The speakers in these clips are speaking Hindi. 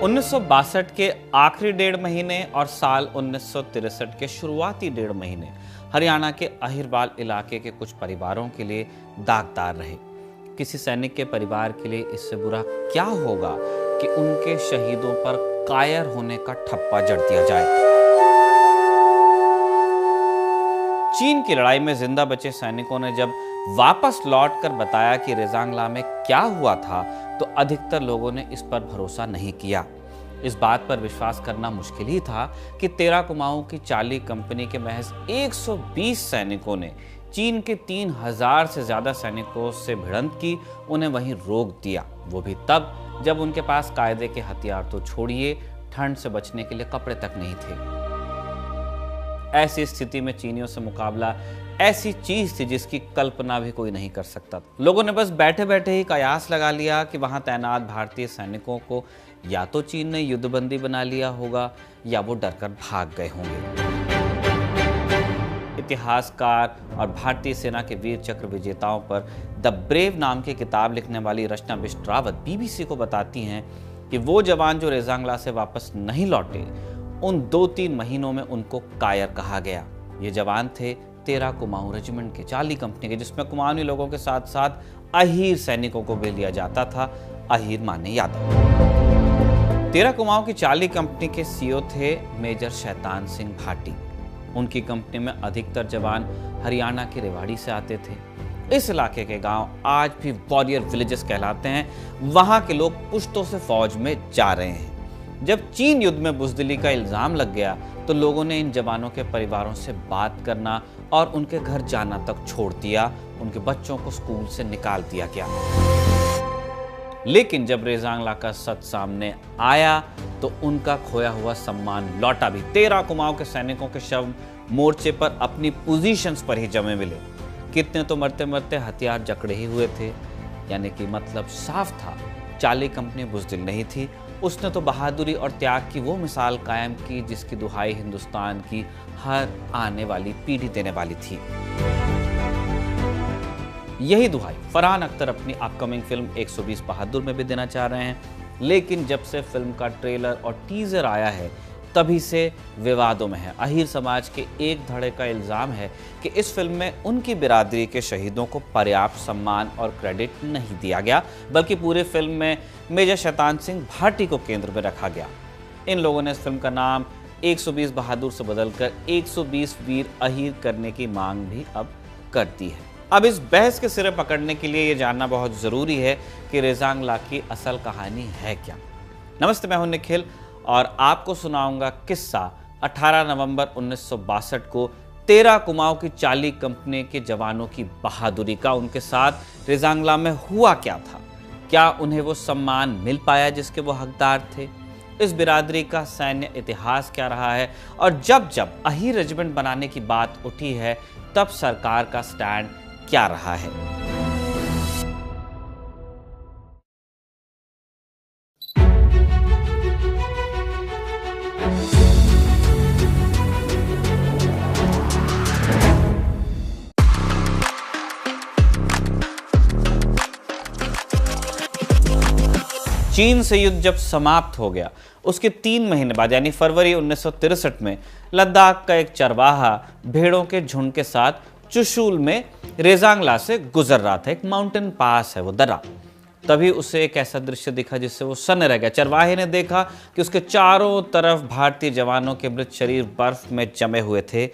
1962 के आखिरी 1.5 महीने और साल 1963 के शुरुआती 1.5 महीने हरियाणा के अहिरवाल इलाके के कुछ परिवारों के लिए दागदार रहे। किसी सैनिक के परिवार के लिए इससे बुरा क्या होगा कि उनके शहीदों पर कायर होने का ठप्पा जड़ दिया जाए। चीन की लड़ाई में जिंदा बचे सैनिकों ने जब वापस लौटकर बताया कि रेजांगला में क्या हुआ था, तो अधिकतर लोगों ने इस पर भरोसा नहीं किया। इस बात पर विश्वास करना मुश्किल ही था कि 13 कुमाऊं की चाली कंपनी के महज 120 सैनिकों ने चीन के 3000 से ज्यादा सैनिकों से भिड़ंत की, उन्हें वहीं रोक दिया। वो भी तब जब उनके पास कायदे के हथियार तो छोड़िए, ठंड से बचने के लिए कपड़े तक नहीं थे। ऐसी स्थिति में चीनियों से मुकाबला ऐसी चीज थी जिसकी कल्पना भी कोई नहीं कर सकता था। लोगों ने बस बैठे बैठे ही कयास लगा लिया कि वहां तैनात भारतीय सैनिकों को या तो चीन ने युद्धबंदी बना लिया होगा या वो डरकर भाग गए होंगे। इतिहासकार और भारतीय सेना के वीर चक्र विजेताओं पर द ब्रेव नाम की किताब लिखने वाली रचना बिष्ट रावत बीबीसी को बताती हैं कि वो जवान जो रेजांगला से वापस नहीं लौटे, उन 2-3 महीनों में उनको कायर कहा गया। ये जवान थे 13 कुमाऊं रेजिमेंट के चाली कंपनी के, जिसमें कुमाऊनी लोगों के साथ साथ अहीर सैनिकों को भी लिया जाता था। अहीर माने यादव। 13 कुमाऊं की चाली कंपनी के सीईओ थे मेजर शैतान सिंह भाटी। उनकी कंपनी में अधिकतर जवान हरियाणा के रेवाड़ी से आते थे। इस इलाके के गांव आज भी वॉरियर विलेजेस कहलाते हैं। वहां के लोग पुश्तों से फौज में जा रहे हैं। जब चीन युद्ध में बुजदिली का इल्जाम लग गया तो लोगों ने इन जवानों के परिवारों से बात करना और उनके घर जाना तक छोड़ दिया। उनके बच्चों को स्कूल से निकाल दिया गया। लेकिन जब रेजांगला का सच सामने आया तो उनका खोया हुआ सम्मान लौटा भी। 13 कुमाऊं के सैनिकों के शव मोर्चे पर अपनी पोजीशंस पर ही जमे मिले। कितने तो मरते मरते हथियार जकड़े ही हुए थे। यानी कि मतलब साफ था, चाली कंपनी बुजदिल नहीं थी। उसने तो बहादुरी और त्याग की वो मिसाल कायम की जिसकी दुहाई हिंदुस्तान की हर आने वाली पीढ़ी देने वाली थी। यही दुहाई फरहान अख्तर अपनी अपकमिंग फिल्म 120 बहादुर में भी देना चाह रहे हैं। लेकिन जब से फिल्म का ट्रेलर और टीजर आया है तभी से विवादों में है। अहीर समाज के एक धड़े का इल्जाम है कि इस फिल्म में उनकी बिरादरी के शहीदों को पर्याप्त सम्मान और क्रेडिट नहीं दिया गया, बल्कि पूरे फिल्म में मेजर शैतान सिंह भाटी को केंद्र में रखा गया। इन लोगों ने इस फिल्म का नाम 120 बहादुर से बदलकर 120 वीर अहीर करने की मांग भी अब कर दी है। अब इस बहस के सिरे पकड़ने के लिए ये जानना बहुत जरूरी है कि रेजांगला की असल कहानी है क्या। नमस्ते, मैं हूं निखिल और आपको सुनाऊंगा किस्सा 18 नवंबर 1962 को 13 कुमाऊं की चाली कंपनी के जवानों की बहादुरी का। उनके साथ रेजांगला में हुआ क्या था, क्या उन्हें वो सम्मान मिल पाया जिसके वो हकदार थे, इस बिरादरी का सैन्य इतिहास क्या रहा है, और जब जब अहीर रेजिमेंट बनाने की बात उठी है तब सरकार का स्टैंड क्या रहा है। चीन से युद्ध जब समाप्त हो गया उसके 3 महीने बाद यानी फरवरी 1963 में लद्दाख का एक चरवाहा भेड़ों के झुंड के साथ चुशूल में रेजांगला से गुजर रहा था। एक माउंटेन पास है वो दर्रा। तभी उसे एक ऐसा दृश्य दिखा जिससे वो सन्न रह गया। चरवाहे ने देखा कि उसके चारों तरफ भारतीय जवानों के मृत शरीर बर्फ में जमे हुए थे,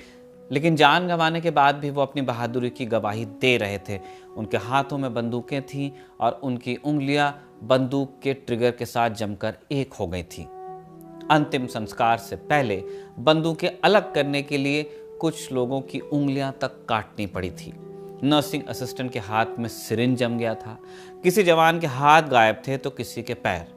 लेकिन जान गंवाने के बाद भी वो अपनी बहादुरी की गवाही दे रहे थे। उनके हाथों में बंदूकें थीं और उनकी उंगलियां बंदूक के ट्रिगर के साथ जमकर एक हो गई थी। अंतिम संस्कार से पहले बंदूकें अलग करने के लिए कुछ लोगों की उंगलियां तक काटनी पड़ी थी। नर्सिंग असिस्टेंट के हाथ में सिरिंज जम गया था, किसी जवान के हाथ गायब थे तो किसी के पैर।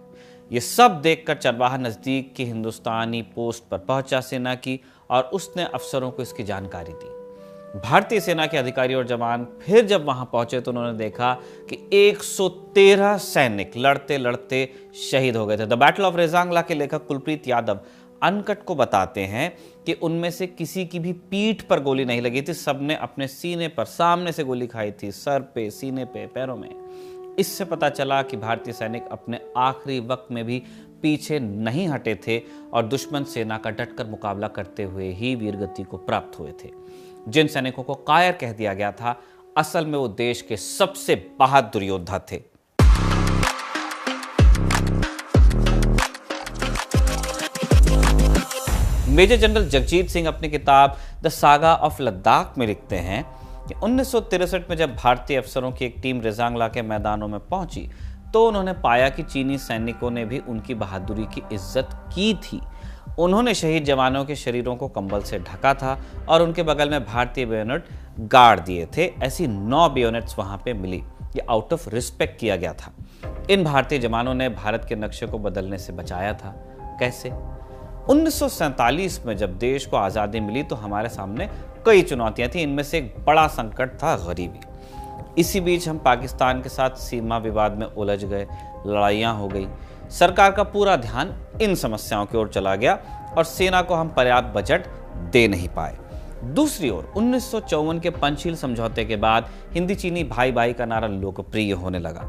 ये सब देखकर चरवाहा नजदीक की हिंदुस्तानी पोस्ट पर पहुंचा सेना की, और उसने अफसरों को इसकी जानकारी दी। भारतीय सेना के अधिकारी और जवान फिर जब वहां पहुंचे तो उन्होंने देखा कि 113 सैनिक लड़ते लड़ते शहीद हो गए थे। द बैटल ऑफ रेजांगला के लेखक कुलप्रीत यादव अनकट को बताते हैं कि उनमें से किसी की भी पीठ पर गोली नहीं लगी थी। सबने अपने सीने पर सामने से गोली खाई थी, सर पे, सीने पे, पैरों में। इससे पता चला कि भारतीय सैनिक अपने आखिरी वक्त में भी पीछे नहीं हटे थे और दुश्मन सेना का डटकर मुकाबला करते हुए ही वीरगति को प्राप्त हुए थे। जिन सैनिकों को कायर कह दिया गया था, असल में वो देश के सबसे बहादुर योद्धा थे। मेजर जनरल जगजीत सिंह अपनी किताब द सागा ऑफ लद्दाख में लिखते हैं कि 1963 में जब भारतीय अफसरों की एक टीम रेजांगला के मैदानों में पहुंची तो उन्होंने पाया कि चीनी सैनिकों ने भी उनकी बहादुरी की इज्जत की थी। उन्होंने शहीद जवानों के शरीरों को कंबल से ढका था और उनके बगल में भारतीय बेयोनेट गाड़ दिए थे। ऐसी 9 बेयोनेट्स वहां पे मिली। ये आउट ऑफ रिस्पेक्ट किया गया था। इन भारतीय जवानों ने भारत के नक्शे को बदलने से बचाया था। कैसे? 1947 में जब देश को आज़ादी मिली तो हमारे सामने कई चुनौतियां थी। इनमें से एक बड़ा संकट था गरीबी। इसी बीच हम पाकिस्तान के साथ सीमा विवाद में उलझ गए, लड़ाइयां हो गई। सरकार का पूरा ध्यान इन समस्याओं की ओर चला गया और सेना को हम पर्याप्त बजट दे नहीं पाए। दूसरी ओर 1954 के पंचशील समझौते के बाद हिंदी चीनी भाई भाई का नारा लोकप्रिय होने लगा।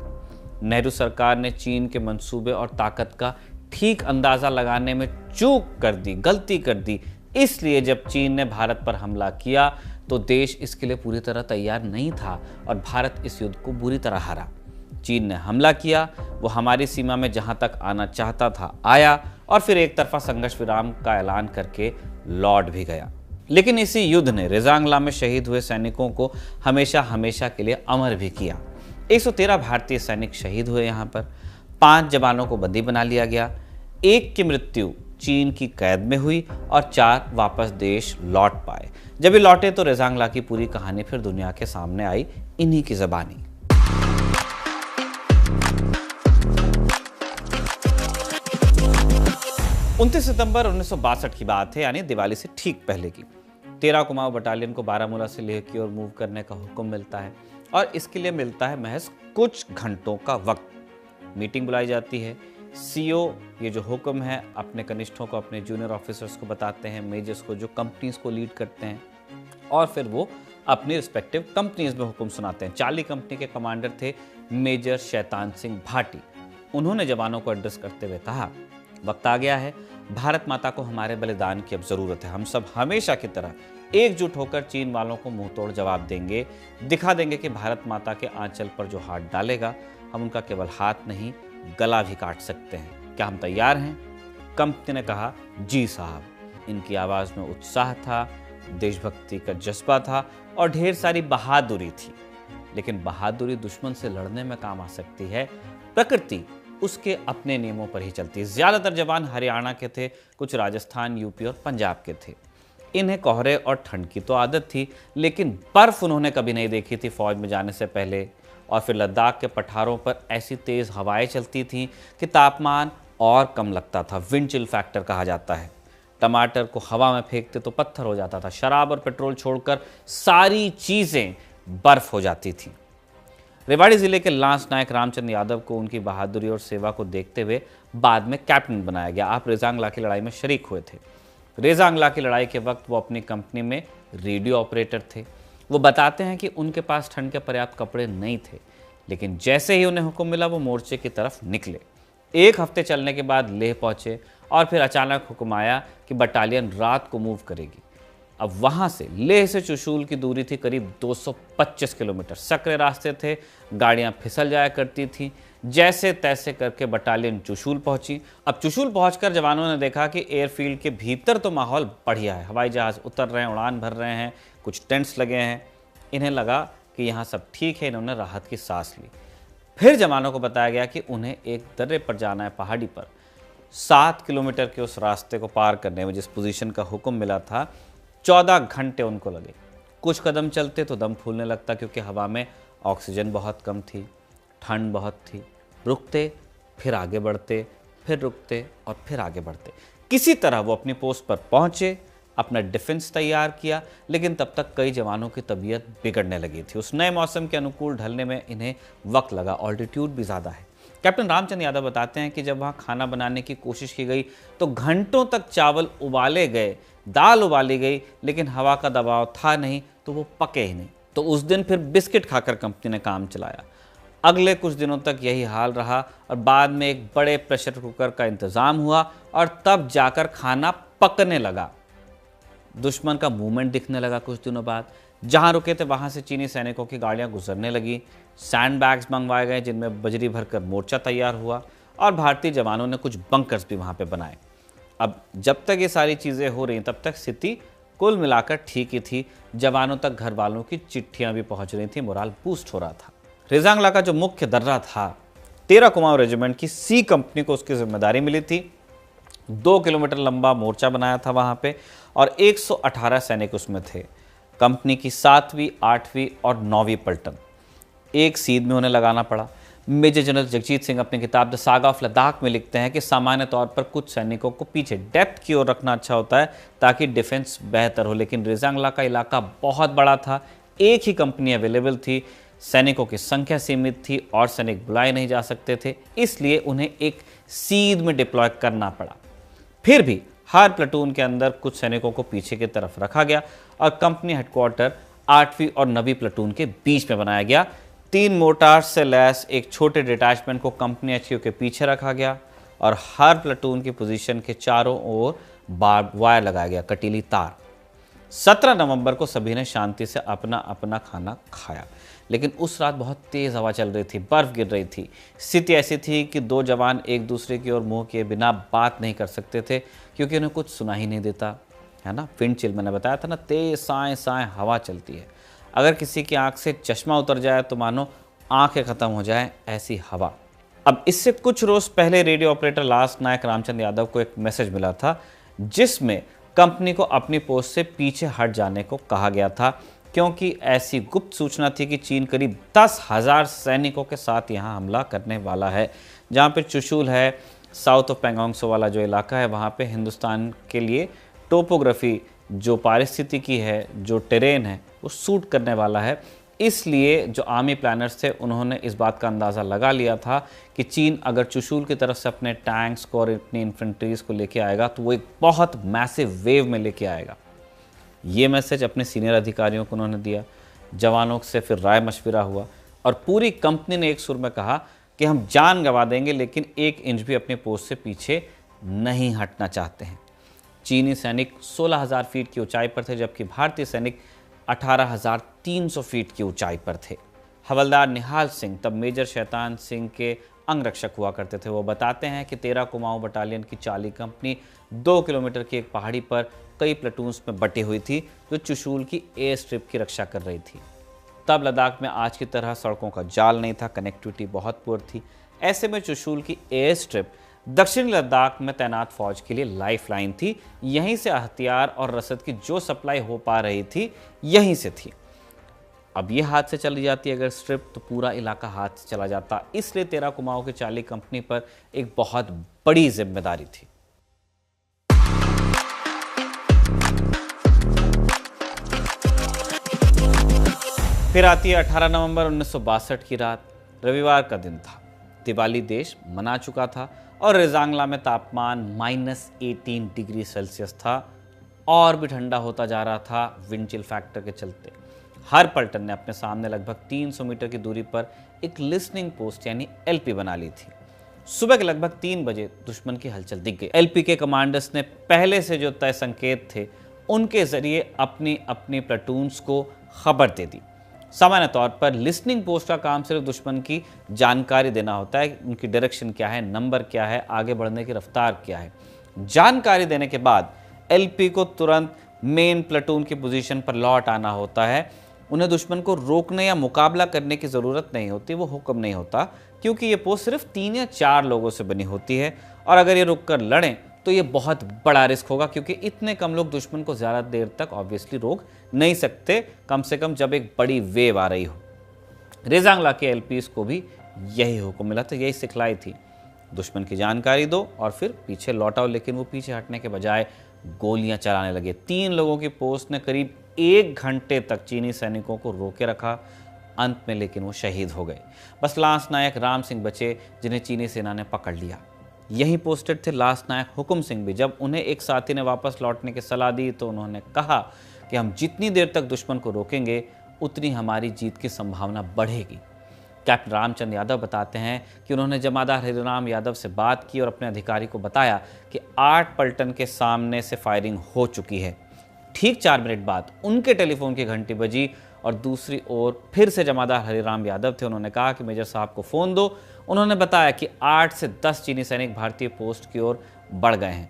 नेहरू सरकार ने चीन के मंसूबे और ताकत का ठीक अंदाजा लगाने में चूक कर दी, गलती कर दी। इसलिए जब चीन ने भारत पर हमला किया तो देश इसके लिए पूरी तरह तैयार नहीं था और भारत इस युद्ध को बुरी तरह हारा। चीन ने हमला किया, वो हमारी सीमा में जहां तक आना चाहता था आया और फिर एक तरफा संघर्ष विराम का ऐलान करके लौट भी गया। लेकिन इसी युद्ध ने रेजांगला में शहीद हुए सैनिकों को हमेशा हमेशा के लिए अमर भी किया। 113 भारतीय सैनिक शहीद हुए। यहाँ पर 5 जवानों को बंदी बना लिया गया। 1 की मृत्यु चीन की कैद में हुई और 4 वापस देश लौट पाए। जब ये लौटे तो रेजांगला की पूरी कहानी फिर दुनिया के सामने आई इन्हीं की ज़बानी। उनतीस सितंबर 1962 की बात है, यानी दिवाली से ठीक पहले की। 13 कुमाऊं बटालियन को बारामूला से लेह की ओर मूव करने का हुक्म मिलता है और इसके लिए मिलता है महज कुछ घंटों का वक्त। मीटिंग बुलाई जाती है। सीओ ये जो हुक्म है अपने कनिष्ठों को, अपने जूनियर ऑफिसर्स को बताते हैं, मेजर्स को जो कंपनीज को लीड करते हैं, और फिर वो अपनी रिस्पेक्टिव कंपनीज में हुक्म सुनाते हैं। चार्ली कंपनी के कमांडर थे मेजर शैतान सिंह भाटी। उन्होंने जवानों को एड्रेस करते हुए कहा, वक्त आ गया है, भारत माता को हमारे बलिदान की अब जरूरत है। हम सब हमेशा की तरह एकजुट होकर चीन वालों को मुंह तोड़ जवाब देंगे, दिखा देंगे कि भारत माता के आंचल पर जो हाथ डालेगा हम उनका केवल हाथ नहीं गला भी काट सकते हैं। क्या हम तैयार हैं? कंपनी ने कहा, जी साहब। इनकी आवाज में उत्साह था, देशभक्ति का जज्बा था और ढेर सारी बहादुरी थी। लेकिन बहादुरी दुश्मन से लड़ने में काम आ सकती है। प्रकृति उसके अपने नियमों पर ही चलती है। ज्यादातर जवान हरियाणा के थे, कुछ राजस्थान, यूपी और पंजाब के थे। इन्हें कोहरे और ठंड की तो आदत थी, लेकिन बर्फ उन्होंने कभी नहीं देखी थी फौज में जाने से पहले। और फिर लद्दाख के पठारों पर ऐसी तेज हवाएं चलती थीं कि तापमान और कम लगता था। विंड चिल फैक्टर कहा जाता है। टमाटर को हवा में फेंकते तो पत्थर हो जाता था। शराब और पेट्रोल छोड़कर सारी चीजें बर्फ हो जाती थीं। रेवाड़ी जिले के लांस नायक रामचंद्र यादव को उनकी बहादुरी और सेवा को देखते हुए बाद में कैप्टन बनाया गया। आप रेजांगला की लड़ाई में शरीक हुए थे। रेजांगला की लड़ाई के वक्त वो अपनी कंपनी में रेडियो ऑपरेटर थे। वो बताते हैं कि उनके पास ठंड के पर्याप्त कपड़े नहीं थे, लेकिन जैसे ही उन्हें हुक्म मिला वो मोर्चे की तरफ निकले। 1 हफ्ते चलने के बाद लेह पहुंचे और फिर अचानक हुक्म आया कि बटालियन रात को मूव करेगी। अब वहां से लेह से चुशूल की दूरी थी करीब 225 किलोमीटर। सकरे रास्ते थे, गाड़ियां फिसल जाया करती थी। जैसे तैसे करके बटालियन चुशूल पहुंची। अब चुशूल पहुंचकर जवानों ने देखा कि एयरफील्ड के भीतर तो माहौल बढ़िया है। हवाई जहाज उतर रहे हैं, उड़ान भर रहे हैं, कुछ टेंट्स लगे हैं। इन्हें लगा कि यहाँ सब ठीक है। इन्होंने राहत की सांस ली। फिर जवानों को बताया गया कि उन्हें एक दर्रे पर जाना है, पहाड़ी पर। 7 किलोमीटर के उस रास्ते को पार करने में जिस पोजीशन का हुक्म मिला था, 14 घंटे उनको लगे। कुछ कदम चलते तो दम फूलने लगता, क्योंकि हवा में ऑक्सीजन बहुत कम थी, ठंड बहुत थी। रुकते, फिर आगे बढ़ते, फिर रुकते और फिर आगे बढ़ते। किसी तरह वो अपनी पोस्ट पर पहुंचे, अपना डिफेंस तैयार किया। लेकिन तब तक कई जवानों की तबीयत बिगड़ने लगी थी। उस नए मौसम के अनुकूल ढलने में इन्हें वक्त लगा। ऑल्टीट्यूड भी ज़्यादा है। कैप्टन रामचंद्र यादव बताते हैं कि जब वहाँ खाना बनाने की कोशिश की गई तो घंटों तक चावल उबाले गए, दाल उबाली गई, लेकिन हवा का दबाव था नहीं तो वो पके ही नहीं। तो उस दिन फिर बिस्किट खाकर कंपनी ने काम चलाया। अगले कुछ दिनों तक यही हाल रहा और बाद में एक बड़े प्रेशर कुकर का इंतजाम हुआ और तब जाकर खाना पकने लगा। दुश्मन का मूवमेंट दिखने लगा कुछ दिनों बाद। जहां रुके थे वहां से चीनी सैनिकों की गाड़ियां गुजरने लगी। सैंड बैग्स मंगवाए गए जिनमें बजरी भरकर मोर्चा तैयार हुआ और भारतीय जवानों ने कुछ बंकर्स भी वहां पे बनाए। अब जब तक ये सारी चीज़ें हो रही तब तक स्थिति कुल मिलाकर ठीक ही थी। जवानों तक घर वालों की चिट्ठियां भी पहुंच रही थी, मोराल बूस्ट हो रहा था। रेजांगला का जो मुख्य दर्रा था 13 कुमाऊं रेजिमेंट की सी कंपनी को उसकी जिम्मेदारी मिली थी। 2 किलोमीटर लंबा मोर्चा बनाया था वहां पे और 118 सैनिक उसमें थे। कंपनी की 7वीं, 8वीं और 9वीं पलटन एक सीध में उन्हें लगाना पड़ा। मेजर जनरल जगजीत सिंह अपनी किताब द सागा ऑफ लद्दाख में लिखते हैं कि सामान्य तौर पर कुछ सैनिकों को पीछे डेप्थ की ओर रखना अच्छा होता है ताकि डिफेंस बेहतर हो, लेकिन रेजांगला का इलाका बहुत बड़ा था, एक ही कंपनी अवेलेबल थी, सैनिकों की संख्या सीमित थी और सैनिक बुलाए नहीं जा सकते थे, इसलिए उन्हें एक सीध में डिप्लॉय करना पड़ा। फिर भी हर प्लेटून के अंदर कुछ सैनिकों को पीछे की तरफ रखा गया और कंपनी हेडक्वार्टर 8वीं और 9वीं प्लेटून के बीच में बनाया गया। 3 मोर्टार्स से लैस एक छोटे डिटैचमेंट को कंपनी एचक्यू के पीछे रखा गया और हर प्लेटून की पोजीशन के चारों ओर बार्ब वायर लगाया गया, कटीली तार। 17 नवंबर को सभी ने शांति से अपना अपना खाना खाया, लेकिन उस रात बहुत तेज हवा चल रही थी, बर्फ गिर रही थी। स्थिति ऐसी थी कि 2 जवान एक दूसरे की ओर मुंह किए बिना बात नहीं कर सकते थे क्योंकि उन्हें कुछ सुना ही नहीं देता, है ना। विंड चिल मैंने बताया था ना, तेज साए साए हवा चलती है। अगर किसी की आंख से चश्मा उतर जाए तो मानो आंखें खत्म हो जाए, ऐसी हवा। अब इससे कुछ रोज पहले रेडियो ऑपरेटर लास्ट नायक रामचंद्र यादव को एक मैसेज मिला था जिसमें कंपनी को अपनी पोस्ट से पीछे हट जाने को कहा गया था, क्योंकि ऐसी गुप्त सूचना थी कि चीन करीब 10,000 सैनिकों के साथ यहाँ हमला करने वाला है। जहाँ पे चुशूल है, साउथ ऑफ पेंगोंग त्सो वाला जो इलाका है, वहाँ पे हिंदुस्तान के लिए टोपोग्राफी जो पारिस्थितिकी है, जो टेरेन है, वो सूट करने वाला है। इसलिए जो आर्मी प्लानर्स थे उन्होंने इस बात का अंदाज़ा लगा लिया था कि चीन अगर चुशूल की तरफ से अपने टैंक्स को और अपनी इन्फेंट्रीज को लेके आएगा तो वो एक बहुत मैसिव वेव में लेके आएगा। ये मैसेज अपने सीनियर अधिकारियों को उन्होंने दिया। जवानों से फिर राय मशविरा हुआ और पूरी कंपनी ने एक सुर में कहा कि हम जान गंवा देंगे लेकिन 1 इंच भी अपने पोस्ट से पीछे नहीं हटना चाहते हैं। चीनी सैनिक 16,000 फीट की ऊंचाई पर थे जबकि भारतीय सैनिक 18,300 फीट की ऊंचाई पर थे। हवलदार निहाल सिंह तब मेजर शैतान सिंह के अंगरक्षक हुआ करते थे। वो बताते हैं कि 13 कुमाऊं बटालियन की चाली कंपनी 2 किलोमीटर की एक पहाड़ी पर कई प्लेटून्स में बटी हुई थी जो चुशूल की एयर स्ट्रिप की रक्षा कर रही थी। तब लद्दाख में आज की तरह सड़कों का जाल नहीं था, कनेक्टिविटी बहुत पुअर थी। ऐसे में चुशूल की एयर स्ट्रिप दक्षिणी लद्दाख में तैनात फौज के लिए लाइफलाइन थी। यहीं से हथियार और रसद की जो सप्लाई हो पा रही थी यहीं से थी। अब ये हाथ से चली जाती अगर स्ट्रिप तो पूरा इलाका हाथ से चला जाता। इसलिए 13 कुमाऊं की चाली कंपनी पर एक बहुत बड़ी जिम्मेदारी थी। फिर आती है 18 नवंबर 1962 की रात। रविवार का दिन था। दिवाली देश मना चुका था और रेजांगला में तापमान -18 डिग्री सेल्सियस था और भी ठंडा होता जा रहा था विंड चिल फैक्टर के चलते। हर पलटन ने अपने सामने लगभग 300 मीटर की दूरी पर एक लिसनिंग पोस्ट यानी एलपी बना ली थी। सुबह के लगभग 3 बजे दुश्मन की हलचल दिख गई। एलपी के कमांडर्स ने पहले से जो तय संकेत थे उनके जरिए अपनी अपनी प्लेटून्स को खबर दे दी। सामान्य तौर पर लिसनिंग पोस्ट का काम सिर्फ दुश्मन की जानकारी देना होता है, उनकी डायरेक्शन क्या है, नंबर क्या है, आगे बढ़ने की रफ्तार क्या है। जानकारी देने के बाद एलपी को तुरंत मेन प्लेटून की पोजीशन पर लौट आना होता है। उन्हें दुश्मन को रोकने या मुकाबला करने की ज़रूरत नहीं होती, वो हुक्म नहीं होता, क्योंकि ये पोस्ट सिर्फ 3 या 4 लोगों से बनी होती है और अगर ये रुक कर लड़ें तो ये बहुत बड़ा रिस्क होगा, क्योंकि इतने कम लोग दुश्मन को ज़्यादा देर तक ऑब्वियसली रोक नहीं सकते, कम से कम जब एक बड़ी वेव आ रही हो। रेजांगला के एलपीस को भी यही हुक्म मिला था, यही सिखलाई थी, दुश्मन की जानकारी दो और फिर पीछे लौटाओ। लेकिन वो पीछे हटने के बजाय गोलियां चलाने लगे। 3 लोगों की पोस्ट ने करीब 1 घंटे तक चीनी सैनिकों को रोके रखा। अंत में लेकिन वो शहीद हो गए। बस लांस नायक राम सिंह बचे जिन्हें चीनी सेना ने पकड़ लिया। यहीं पोस्टेड थे लांस नायक हुकुम सिंह भी। जब उन्हें एक साथी ने वापस लौटने की सलाह दी तो उन्होंने कहा कि हम जितनी देर तक दुश्मन को रोकेंगे उतनी हमारी जीत की संभावना बढ़ेगी। कैप्टन रामचंद यादव बताते हैं कि उन्होंने जमादार हरिराम यादव से बात की और अपने अधिकारी को बताया कि 8 पलटन के सामने से फायरिंग हो चुकी है। ठीक 4 मिनट बाद उनके टेलीफोन की घंटी बजी और दूसरी ओर फिर से जमादार हरिराम यादव थे। उन्होंने कहा कि मेजर साहब को फ़ोन दो। उन्होंने बताया कि 8 से 10 चीनी सैनिक भारतीय पोस्ट की ओर बढ़ गए हैं।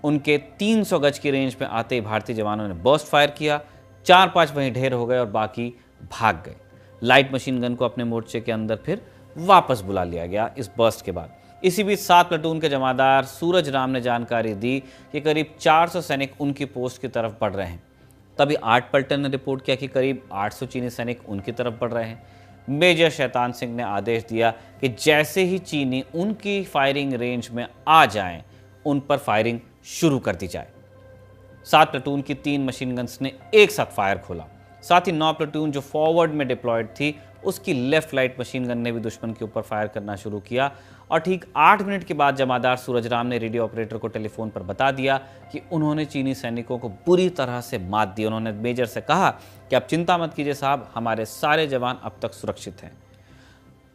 उनके 300 गज की रेंज में आते ही भारतीय जवानों ने बर्स्ट फायर किया। 4-5 वहीं ढेर हो गए और बाकी भाग गए। लाइट मशीन गन को अपने मोर्चे के अंदर फिर वापस बुला लिया गया इस बर्स्ट के बाद। इसी बीच 7 प्लाटून के जमादार सूरज राम ने जानकारी दी कि करीब 400 सैनिक उनकी पोस्ट की तरफ बढ़ रहे हैं। तभी 8 पलटन ने रिपोर्ट किया कि करीब 800 चीनी सैनिक उनकी तरफ बढ़ रहे हैं। मेजर शैतान सिंह ने आदेश दिया कि जैसे ही चीनी उनकी फायरिंग रेंज में आ जाएं, उन पर फायरिंग शुरू कर दी जाए। 7 प्लाटून की 3 मशीन गन्स ने एक साथ फायर खोला। साथ ही 9 प्लाटून जो फॉरवर्ड में डिप्लॉयड थी, उसकी लेफ्ट लाइट मशीन गन ने भी दुश्मन के ऊपर फायर करना शुरू किया। और ठीक 8 मिनट के बाद जमादार सूरज राम ने रेडियो ऑपरेटर को टेलीफोन पर बता दिया कि उन्होंने चीनी सैनिकों को बुरी तरह से मात दी। उन्होंने मेजर से कहा कि आप चिंता मत कीजिए साहब, हमारे सारे जवान अब तक सुरक्षित हैं।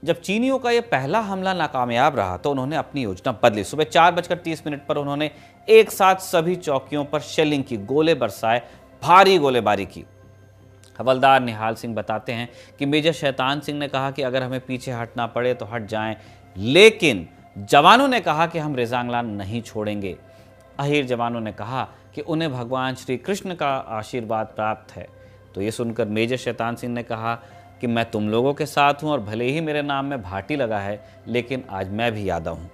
जब चीनियों का यह पहला हमला नाकामयाब रहा तो उन्होंने अपनी योजना बदली। सुबह 4:30 पर उन्होंने एक साथ सभी चौकियों पर शेलिंग की, गोले बरसाए, भारी गोलेबारी की। हवलदार निहाल सिंह बताते हैं कि मेजर शैतान सिंह ने कहा कि अगर हमें पीछे हटना पड़े तो हट जाएं, लेकिन जवानों ने कहा कि हम रेजांगला नहीं छोड़ेंगे। अहीर जवानों ने कहा कि उन्हें भगवान श्री कृष्ण का आशीर्वाद प्राप्त है। तो ये सुनकर मेजर शैतान सिंह ने कहा कि मैं तुम लोगों के साथ हूं और भले ही मेरे नाम में भाटी लगा है, लेकिन आज मैं भी यादव हूं।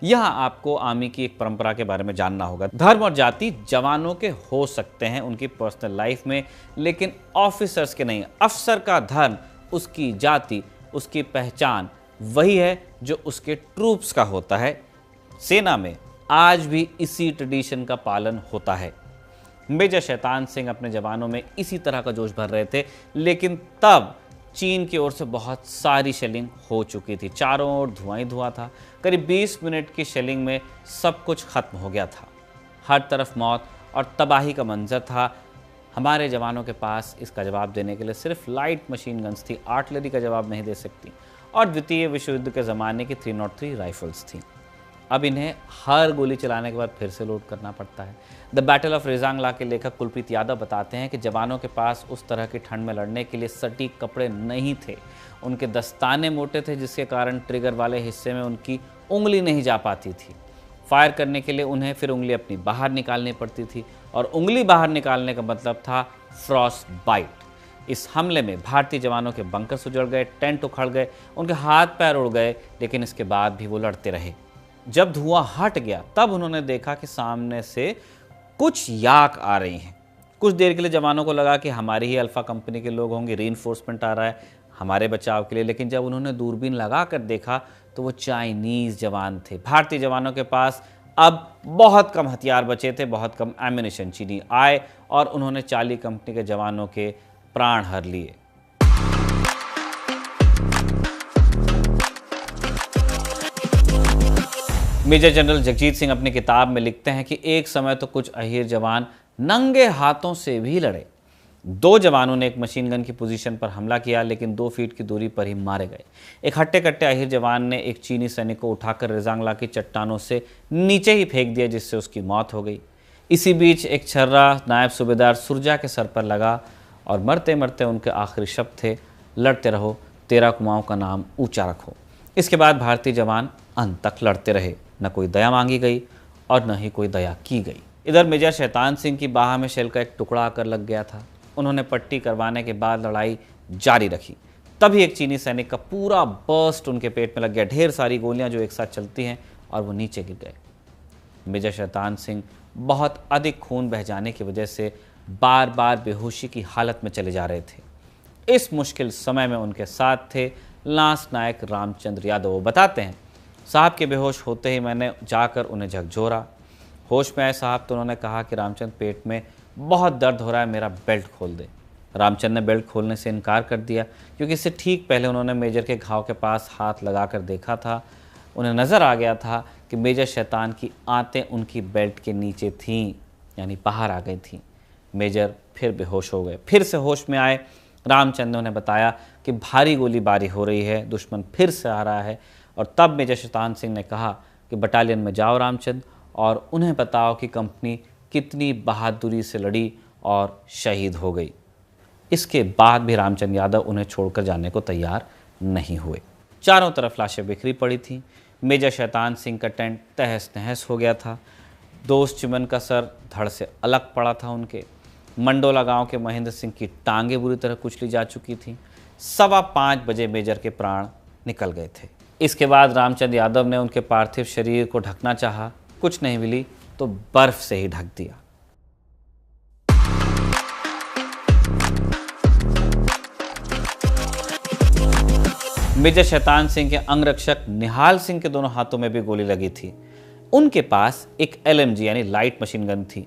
यहाँ आपको आर्मी की एक परंपरा के बारे में जानना होगा। धर्म और जाति जवानों के हो सकते हैं उनकी पर्सनल लाइफ में, लेकिन ऑफिसर्स के नहीं। अफसर का धर्म, उसकी जाति, उसकी पहचान वही है जो उसके ट्रूप्स का होता है। सेना में आज भी इसी ट्रेडिशन का पालन होता है। मेजर शैतान सिंह अपने जवानों में इसी तरह का जोश भर रहे थे, लेकिन तब चीन की ओर से बहुत सारी शेलिंग हो चुकी थी। चारों ओर धुआं ही धुआं था। करीब 20 मिनट की शेलिंग में सब कुछ खत्म हो गया था। हर तरफ मौत और तबाही का मंजर था। हमारे जवानों के पास इसका जवाब देने के लिए सिर्फ लाइट मशीन गन्स थी, आर्टिलरी का जवाब नहीं दे सकती, और द्वितीय विश्व युद्ध के ज़माने की 303 राइफल्स थी। अब इन्हें हर गोली चलाने के बाद फिर से लोड करना पड़ता है। द बैटल ऑफ रेजांगला के लेखक कुलप्रीत यादव बताते हैं कि जवानों के पास उस तरह की ठंड में लड़ने के लिए सटीक कपड़े नहीं थे। उनके दस्ताने मोटे थे, जिसके कारण ट्रिगर वाले हिस्से में उनकी उंगली नहीं जा पाती थी। फायर करने के लिए उन्हें फिर उंगली अपनी बाहर निकालनी पड़ती थी, और उंगली बाहर निकालने का मतलब था फ्रॉस्ट बाइट। इस हमले में भारतीय जवानों के बंकर उजड़ गए, टेंट उखड़ गए, उनके हाथ पैर उड़ गए, लेकिन इसके बाद भी वो लड़ते रहे। जब धुआं हट गया तब उन्होंने देखा कि सामने से कुछ याक आ रही हैं। कुछ देर के लिए जवानों को लगा कि हमारी ही अल्फा कंपनी के लोग होंगे, रीइंफोर्समेंट आ रहा है हमारे बचाव के लिए। लेकिन जब उन्होंने दूरबीन लगा कर देखा तो वो चाइनीज़ जवान थे। भारतीय जवानों के पास अब बहुत कम हथियार बचे थे, बहुत कम एम्यूनिशन। चीनी आए और उन्होंने चार्ली कंपनी के जवानों के प्राण हर लिए। मेजर जनरल जगजीत सिंह अपनी किताब में लिखते हैं कि एक समय तो कुछ अहीर जवान नंगे हाथों से भी लड़े। 2 जवानों ने एक मशीन गन की पोजीशन पर हमला किया, लेकिन 2 फीट की दूरी पर ही मारे गए। एक हट्टे कट्टे अहीर जवान ने एक चीनी सैनिक को उठाकर रेजांगला की चट्टानों से नीचे ही फेंक दिया, जिससे उसकी मौत हो गई। इसी बीच एक छर्रा नायब सूबेदार सुरजा के सर पर लगा और मरते मरते उनके आखिरी शब्द थे, लड़ते रहो, तेरा कुमाऊं का नाम ऊंचा रखो। इसके बाद भारतीय जवान अंत तक लड़ते रहे। न कोई दया मांगी गई और न ही कोई दया की गई। इधर मेजर शैतान सिंह की बाह में शेल का एक टुकड़ा आकर लग गया था। उन्होंने पट्टी करवाने के बाद लड़ाई जारी रखी। तभी एक चीनी सैनिक का पूरा बर्स्ट उनके पेट में लग गया। ढेर सारी गोलियां जो एक साथ चलती हैं, और वो नीचे गिर गए। मेजर शैतान सिंह बहुत अधिक खून बह जाने की वजह से बार बार बेहोशी की हालत में चले जा रहे थे। इस मुश्किल समय में उनके साथ थे लांस नायक रामचंद्र यादव। वो बताते हैं, साहब के बेहोश होते ही मैंने जाकर उन्हें झकझोरा। होश में आए साहब तो उन्होंने कहा कि रामचंद्र, पेट में बहुत दर्द हो रहा है, मेरा बेल्ट खोल दे। रामचंद्र ने बेल्ट खोलने से इनकार कर दिया, क्योंकि इससे ठीक पहले उन्होंने मेजर के घाव के पास हाथ लगाकर देखा था। उन्हें नज़र आ गया था कि मेजर शैतान की आंतें उनकी बेल्ट के नीचे थीं, यानी बाहर आ गई थीं। मेजर फिर बेहोश हो गए। फिर से होश में आए रामचंद्र ने उन्हें बताया कि भारी गोलीबारी हो रही है, दुश्मन फिर से आ रहा है। और तब मेजर शैतान सिंह ने कहा कि बटालियन में जाओ रामचंद्र और उन्हें बताओ कि कंपनी कितनी बहादुरी से लड़ी और शहीद हो गई। इसके बाद भी रामचंद्र यादव उन्हें छोड़कर जाने को तैयार नहीं हुए। चारों तरफ लाशें बिखरी पड़ी थीं। मेजर शैतान सिंह का टेंट तहस नहस हो गया था। दोस्त चिमन का सर धड़ से अलग पड़ा था उनके। मंडोला गांव के महेंद्र सिंह की टांगें बुरी तरह कुचली जा चुकी थीं। 5:15 बजे मेजर के प्राण निकल गए थे। इसके बाद रामचंद्र यादव ने उनके पार्थिव शरीर को ढकना चाहा, कुछ नहीं मिली तो बर्फ से ही ढक दिया। मेजर शैतान सिंह के अंगरक्षक निहाल सिंह के दोनों हाथों में भी गोली लगी थी। उनके पास एक LMG यानी लाइट मशीन गन थी।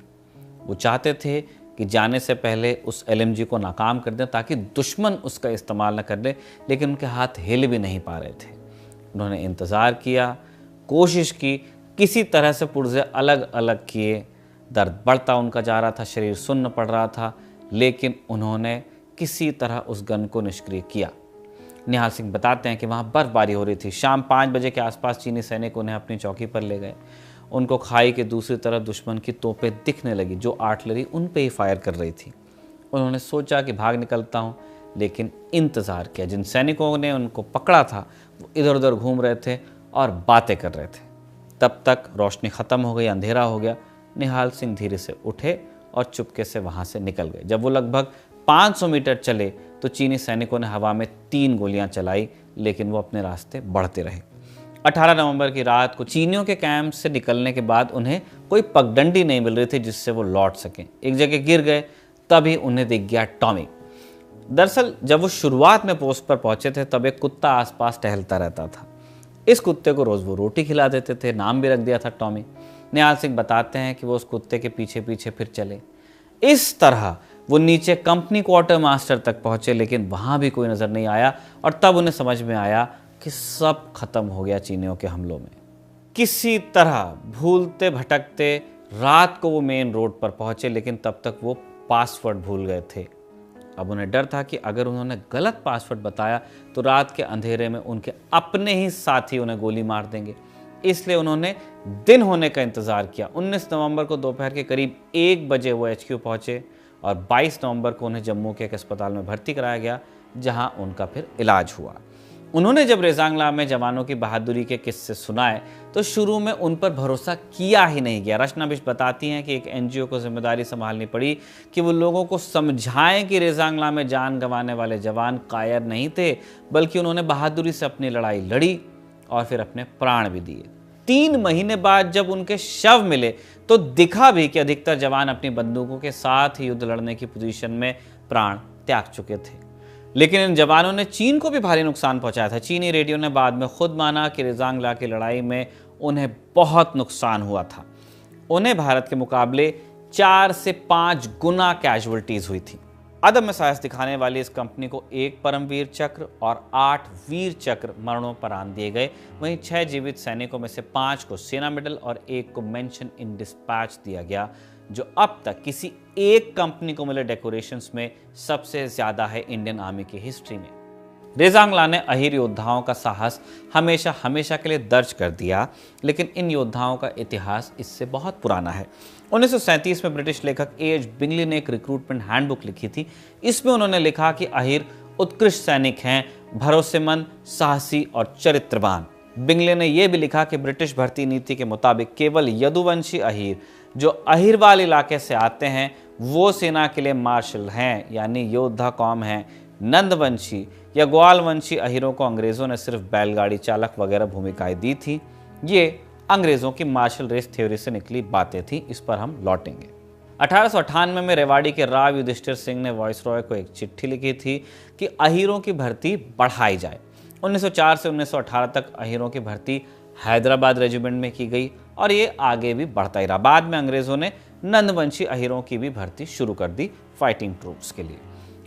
वो चाहते थे कि जाने से पहले उस LMG को नाकाम कर दें ताकि दुश्मन उसका इस्तेमाल न कर ले, लेकिन उनके हाथ हिल भी नहीं पा रहे थे। उन्होंने इंतज़ार किया, कोशिश की, किसी तरह से पुर्जे अलग अलग किए। दर्द बढ़ता उनका जा रहा था, शरीर सुन्न पड़ रहा था, लेकिन उन्होंने किसी तरह उस गन को निष्क्रिय किया। निहाल सिंह बताते हैं कि वहाँ बर्फबारी हो रही थी। शाम 5 बजे के आसपास चीनी सैनिक उन्हें अपनी चौकी पर ले गए। उनको खाई के दूसरी तरफ दुश्मन की तोपें दिखने लगी जो आर्टिलरी उन पे ही फायर कर रही थी। उन्होंने सोचा कि भाग निकलता हूँ, लेकिन इंतज़ार किया। जिन सैनिकों ने उनको पकड़ा था वो इधर उधर घूम रहे थे और बातें कर रहे थे। तब तक रोशनी ख़त्म हो गई, अंधेरा हो गया। निहाल सिंह धीरे से उठे और चुपके से वहाँ से निकल गए। जब वो लगभग 500 मीटर चले तो चीनी सैनिकों ने हवा में 3 गोलियां चलाई, लेकिन वो अपने रास्ते बढ़ते रहे। 18 नवंबर की रात को चीनियों के कैंप से निकलने के बाद उन्हें कोई पगडंडी नहीं मिल रही थी जिससे वो लौट सकें। एक जगह गिर गए, तभी उन्हें दिख गया टॉमी। दरअसल जब वो शुरुआत में पोस्ट पर पहुंचे थे तब एक कुत्ता आसपास टहलता रहता था। इस कुत्ते को रोज़ वो रोटी खिला देते थे, नाम भी रख दिया था टॉमी। निहाल सिंह बताते हैं कि वो उस कुत्ते के पीछे पीछे फिर चले। इस तरह वो नीचे कंपनी क्वार्टर मास्टर तक पहुंचे, लेकिन वहां भी कोई नजर नहीं आया। और तब उन्हें समझ में आया कि सब खत्म हो गया चीनियों के हमलों में। किसी तरह भूलते भटकते रात को वो मेन रोड पर पहुंचे, लेकिन तब तक वो पासवर्ड भूल गए थे। अब उन्हें डर था कि अगर उन्होंने गलत पासवर्ड बताया तो रात के अंधेरे में उनके अपने ही साथी उन्हें गोली मार देंगे। इसलिए उन्होंने दिन होने का इंतजार किया। 19 नवंबर को दोपहर के करीब 1 बजे वो HQ पहुंचे और 22 नवंबर को उन्हें जम्मू के एक अस्पताल में भर्ती कराया गया, जहां उनका फिर इलाज हुआ। उन्होंने जब रेजांगला में जवानों की बहादुरी के किस्से सुनाए तो शुरू में उन पर भरोसा किया ही नहीं गया। रचना बिष्ट बताती हैं कि एक NGO को जिम्मेदारी संभालनी पड़ी कि वो लोगों को समझाएं कि रेजांगला में जान गंवाने वाले जवान कायर नहीं थे, बल्कि उन्होंने बहादुरी से अपनी लड़ाई लड़ी और फिर अपने प्राण भी दिए। 3 महीने बाद जब उनके शव मिले तो दिखा भी कि अधिकतर जवान अपनी बंदूकों के साथ ही युद्ध लड़ने की पोजीशन में प्राण त्याग चुके थे। लेकिन इन जवानों ने चीन को भी भारी नुकसान पहुंचाया था। चीनी रेडियो ने बाद में खुद माना कि रेजांगला की लड़ाई में उन्हें बहुत नुकसान हुआ था। उन्हें भारत के मुकाबले 4 से 5 गुना कैजुअल्टीज हुई थी। अदम्य साहस दिखाने वाली इस कंपनी को 1 परमवीर चक्र और 8 वीर चक्र मरणोपरांत दिए गए। वहीं 6 जीवित सैनिकों में से 5 को सेना मेडल और 1 को मेंशन इन डिस्पैच दिया गया, जो अब तक किसी एक कंपनी को मिले डेकोरेशंस में सबसे ज्यादा है इंडियन आर्मी की हिस्ट्री में। रेजांगला ने अहीर योद्धाओं का साहस हमेशा हमेशा के लिए दर्ज कर दिया, लेकिन इन योद्धाओं का इतिहास इससे बहुत पुराना है। 1937 में ब्रिटिश लेखक A.H. बिंगली ने एक रिक्रूटमेंट हैंडबुक लिखी थी। इसमें उन्होंने लिखा कि अहीर उत्कृष्ट सैनिक हैं, भरोसेमंद, साहसी और चरित्रवान। बिंगले ने यह भी लिखा कि ब्रिटिश भर्ती नीति के मुताबिक केवल यदुवंशी अहीर जो अहीरवाल इलाके से आते हैं वो सेना के लिए मार्शल हैं, यानी योद्धा कौम हैं। नंदवंशी या ग्वालवंशी अहीरों को अंग्रेजों ने सिर्फ बैलगाड़ी चालक वगैरह भूमिकाएं दी थी। ये अंग्रेजों की मार्शल रेस थ्योरी से निकली बातें थी, इस पर हम लौटेंगे। 1898 में रेवाड़ी के राव युधिष्ठिर सिंह ने वायसरॉय को एक चिट्ठी लिखी थी कि अहीरों की भर्ती बढ़ाई जाए। 1904 से 1918 तक अहीरों की भर्ती हैदराबाद रेजिमेंट में की गई और ये आगे भी बढ़ता ही रहा। बाद में अंग्रेजों ने नंदवंशी अहीरों की भी भर्ती शुरू कर दी फाइटिंग ट्रूप्स के लिए।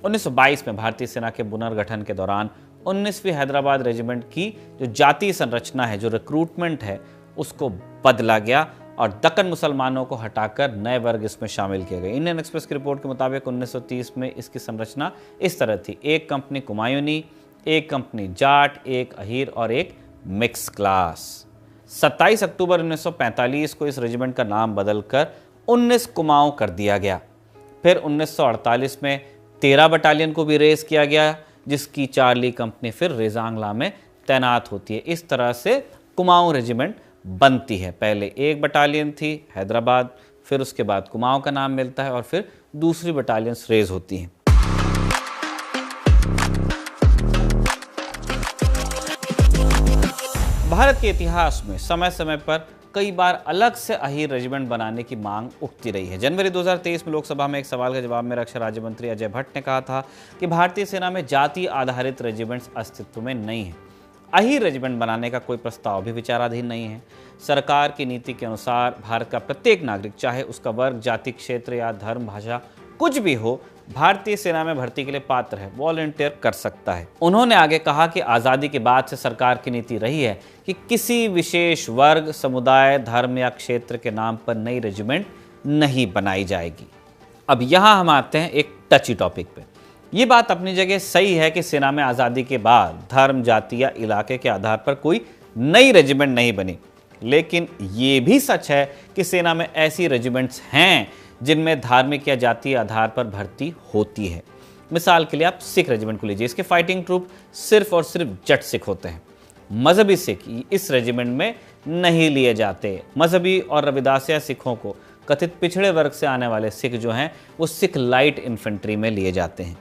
1922 में भारतीय सेना के पुनर्गठन के दौरान 19वीं हैदराबाद रेजिमेंट की जो जातीय संरचना है, जो रिक्रूटमेंट है, उसको बदला गया और दक्कन मुसलमानों को हटाकर नए वर्ग इसमें शामिल किए गए। इंडियन एक्सप्रेस की रिपोर्ट के मुताबिक 1930 में इसकी संरचना इस तरह थी: एक कंपनी कुमायूनी, एक कंपनी जाट, एक अहीर और एक मिक्स क्लास। 27 अक्टूबर 1945 को इस रेजिमेंट का नाम बदलकर 19 कुमाऊं कर दिया गया। फिर 1948 में 13 बटालियन को भी रेस किया गया, जिसकी चार्ली कंपनी फिर रेजांगला में तैनात होती है। इस तरह से कुमाऊं रेजिमेंट बनती है। पहले एक बटालियन थी हैदराबाद, फिर उसके बाद कुमाऊं का नाम मिलता है और फिर दूसरी बटालियन रेज होती हैं। भारत के इतिहास में समय समय पर कई बार अलग से अहीर रेजिमेंट बनाने की मांग उठती रही है। जनवरी 2023 में लोकसभा में एक सवाल के जवाब में रक्षा राज्य मंत्री अजय भट्ट ने कहा था कि भारतीय सेना में जाति आधारित रेजिमेंट्स अस्तित्व में नहीं है। अहीर रेजिमेंट बनाने का कोई प्रस्ताव भी विचाराधीन नहीं है। सरकार की नीति के अनुसार भारत का प्रत्येक नागरिक, चाहे उसका वर्ग, जाति, क्षेत्र या धर्म, भाषा कुछ भी हो, भारतीय सेना में भर्ती के लिए पात्र है, वॉलंटियर कर सकता है। उन्होंने आगे कहा कि आज़ादी के बाद से सरकार की नीति रही है कि किसी विशेष वर्ग, समुदाय, धर्म या क्षेत्र के नाम पर नई रेजिमेंट नहीं बनाई जाएगी। अब यहाँ हम आते हैं एक टची टॉपिक पे। ये बात अपनी जगह सही है कि सेना में आज़ादी के बाद धर्म, जाति या इलाके के आधार पर कोई नई रेजिमेंट नहीं बनी, लेकिन ये भी सच है कि सेना में ऐसी रेजिमेंट्स हैं जिनमें धार्मिक या जातीय आधार पर भर्ती होती है। मिसाल के लिए आप सिख रेजिमेंट को लीजिए। इसके फाइटिंग ट्रूप सिर्फ और सिर्फ जट सिख होते हैं। मजहबी सिख इस रेजिमेंट में नहीं लिए जाते। मजहबी और रविदासिया सिखों को, कथित पिछड़े वर्ग से आने वाले सिख जो हैं, वो सिख लाइट इन्फेंट्री में लिए जाते हैं।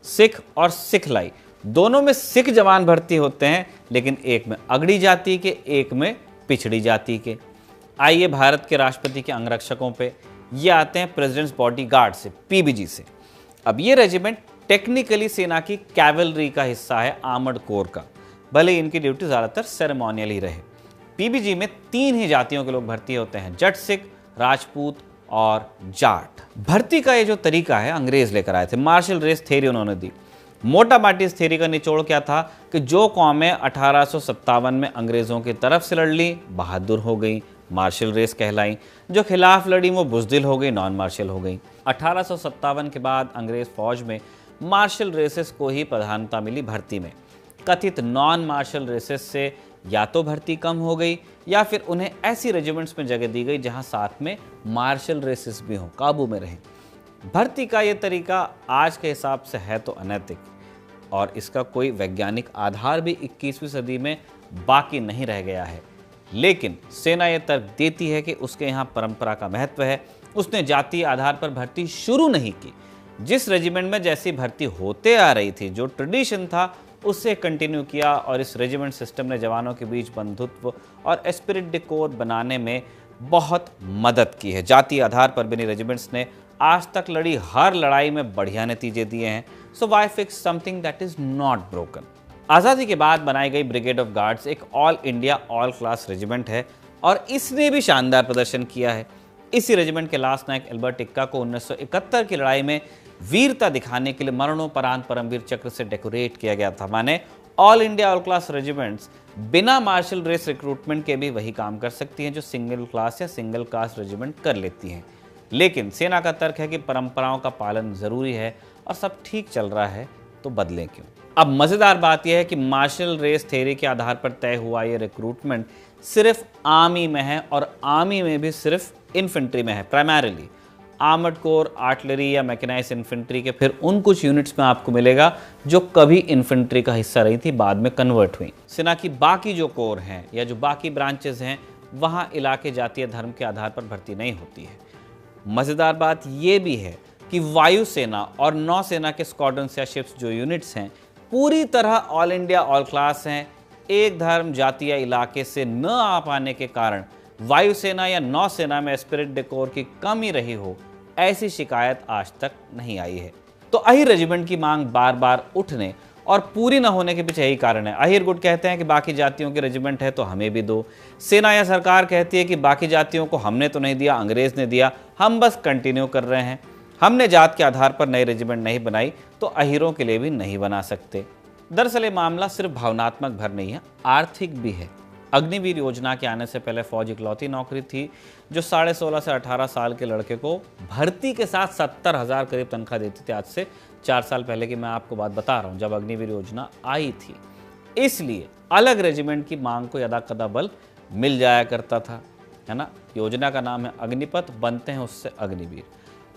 सिख और सिखलाई दोनों में सिख जवान भर्ती होते हैं, लेकिन एक में अगड़ी जाति के, एक में पिछड़ी जाति के। आइए भारत के राष्ट्रपति के अंगरक्षकों पे, ये आते हैं प्रेसिडेंट्स बॉडीगार्ड से, पीबीजी से। अब ये रेजिमेंट टेक्निकली सेना की कैवलरी का हिस्सा है, आर्मर्ड कोर का, भले इनकी ड्यूटी ज़्यादातर सेरेमोनियल ही रहे। पीबीजी में 3 ही जातियों के लोग भर्ती होते हैं: जट सिख, राजपूत और जाट। भर्ती का ये जो तरीका है अंग्रेज लेकर आए थे। मार्शल रेस थ्योरी उन्होंने दी। मोटा माटी इस थ्योरी का निचोड़ क्या था कि जो कौमें 1857 में अंग्रेजों की तरफ से लड़ ली, बहादुर हो गई, मार्शल रेस कहलाई। जो खिलाफ लड़ी वो बुजदिल हो गई, नॉन मार्शल हो गई। 1857 के बाद अंग्रेज फौज में मार्शल रेसेस को ही प्रधानता मिली भर्ती में। कथित नॉन मार्शल रेसेस से या तो भर्ती कम हो गई या फिर उन्हें ऐसी रेजिमेंट्स में जगह दी गई जहां साथ में मार्शल रेसेस भी हों, काबू में रहें। भर्ती का ये तरीका आज के हिसाब से है तो अनैतिक, और इसका कोई वैज्ञानिक आधार भी 21वीं सदी में बाकी नहीं रह गया है। लेकिन सेना ये तर्क देती है कि उसके यहाँ परंपरा का महत्व है। उसने जातीय आधार पर भर्ती शुरू नहीं की। जिस रेजिमेंट में जैसी भर्ती होते आ रही थी, जो ट्रेडिशन था, उससे कंटिन्यू किया, और इस रेजिमेंट सिस्टम ने जवानों के बीच बंधुत्व और एस्पिरिट डे कोर बनाने में बहुत मदद की है। जातीय आधार पर बनी रेजिमेंट्स ने आज तक लड़ी हर लड़ाई में बढ़िया नतीजे दिए हैं। So why fix something that is not broken. आज़ादी के बाद बनाई गई ब्रिगेड ऑफ गार्ड्स एक all India all class regiment है और इसने भी शानदार प्रदर्शन किया है। इसी रेजिमेंट के लास्ट नायक एल्बर्ट इक्का को 1971 की लड़ाई में वीरता दिखाने के लिए मरणोपरांत परमवीर चक्र से डेकोरेट किया गया था। माने all India all class regiments बिना मार्शल रेस रिक्रूटमेंट के भी वही काम कर सकती हैं जो सिंगल क्लास या सिंगल कास्ट रेजिमेंट कर लेती हैं। लेकिन सेना का तर्क है कि परंपराओं का पालन जरूरी है और सब ठीक चल रहा है तो बदलें क्यों। अब मज़ेदार बात यह है कि मार्शल रेस थ्योरी के आधार पर तय हुआ ये रिक्रूटमेंट सिर्फ आर्मी में है, और आर्मी में भी सिर्फ इन्फेंट्री में है। प्राइमरीली आर्मर्ड कोर, आर्टिलरी या मैकेनाइज्ड इन्फेंट्री के फिर उन कुछ यूनिट्स में आपको मिलेगा जो कभी इन्फेंट्री का हिस्सा रही थी, बाद में कन्वर्ट हुई। सेना की बाकी जो कोर हैं या जो बाकी ब्रांचेस हैं, वहाँ इलाके, जातीय, धर्म के आधार पर भर्ती नहीं होती है। मज़ेदार बात यह भी है कि वायुसेना और नौसेना के स्क्वाड्रन्स या शिप्स जो यूनिट्स हैं, पूरी तरह ऑल इंडिया ऑल क्लास हैं। एक धर्म, जाति या इलाके से न आ पाने के कारण वायुसेना या नौसेना में एस्पिरिट डे कोर की कमी रही हो, ऐसी शिकायत आज तक नहीं आई है। तो अहीर रेजिमेंट की मांग बार बार उठने और पूरी न होने के पीछे यही कारण है। अहीर गुट कहते हैं कि बाकी जातियों के रेजिमेंट है तो हमें भी दो। सेना या सरकार कहती है कि बाकी जातियों को हमने तो नहीं दिया, अंग्रेज ने दिया, हम बस कंटिन्यू कर रहे हैं। हमने जात के आधार पर नई रेजिमेंट नहीं बनाई तो अहीरों के लिए भी नहीं बना सकते। दरअसल ये मामला सिर्फ भावनात्मक भर नहीं है, आर्थिक भी है। अग्निवीर योजना के आने से पहले फौज इकलौती नौकरी थी जो 16.5 से 18 साल के लड़के को भर्ती के साथ 70,000 करीब तनख्वाह देती थी। आज से 4 साल पहले की मैं आपको बात बता रहा हूं, जब अग्निवीर योजना आई थी। इसलिए अलग रेजिमेंट की मांग को यदाकदा बल मिल जाया करता था, है ना। योजना का नाम है अग्निपथ, बनते हैं उससे अग्निवीर।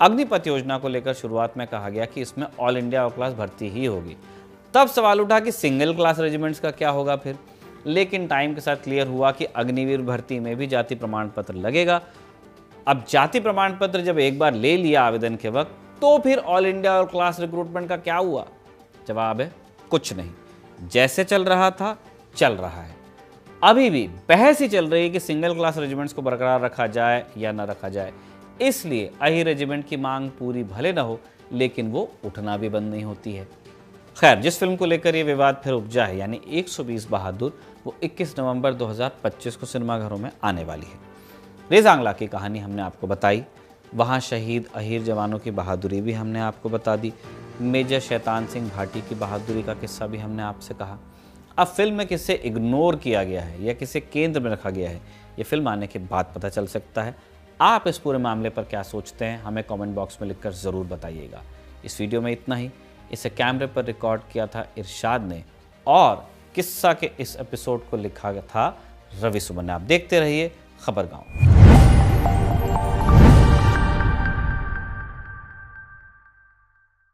अग्निपथ योजना को लेकर शुरुआत में कहा गया कि इसमें ऑल इंडिया क्लास भर्ती ही होगी। तब सवाल उठा कि सिंगल क्लास रेजिमेंट्स का क्या होगा फिर, लेकिन टाइम के साथ क्लियर हुआ कि अग्निवीर भर्ती में भी जाति प्रमाण पत्र लगेगा। अब जाति प्रमाण पत्र जब एक बार ले लिया आवेदन के वक्त, तो फिर ऑल इंडिया और क्लास रिक्रूटमेंट का क्या हुआ? जवाब है कुछ नहीं, जैसे चल रहा था चल रहा है। अभी भी बहस ही चल रही है कि सिंगल क्लास रेजिमेंट्स को बरकरार रखा जाए या न रखा जाए। इसलिए अही रेजिमेंट की मांग पूरी भले न हो, लेकिन वो उठना भी बंद नहीं होती है। खैर, जिस फिल्म को लेकर ये विवाद फिर उपजा है, यानी 120 बहादुर, वो 21 नवंबर 2025 को सिनेमाघरों में आने वाली है। रेजांगला की कहानी हमने आपको बताई, वहाँ शहीद अहीर जवानों की बहादुरी भी हमने आपको बता दी, मेजर शैतान सिंह भाटी की बहादुरी का किस्सा भी हमने आपसे कहा। अब फिल्म में किसे इग्नोर किया गया है या किसे केंद्र में रखा गया है, ये फिल्म आने के बाद पता चल सकता है। आप इस पूरे मामले पर क्या सोचते हैं, हमें कमेंट बॉक्स में लिखकर ज़रूर बताइएगा। इस वीडियो में इतना ही। इसे कैमरे पर रिकॉर्ड किया था इरशाद ने और किस्सा के इस एपिसोड को लिखा था रवि सुमन ने। आप देखते रहिए खबरगांव।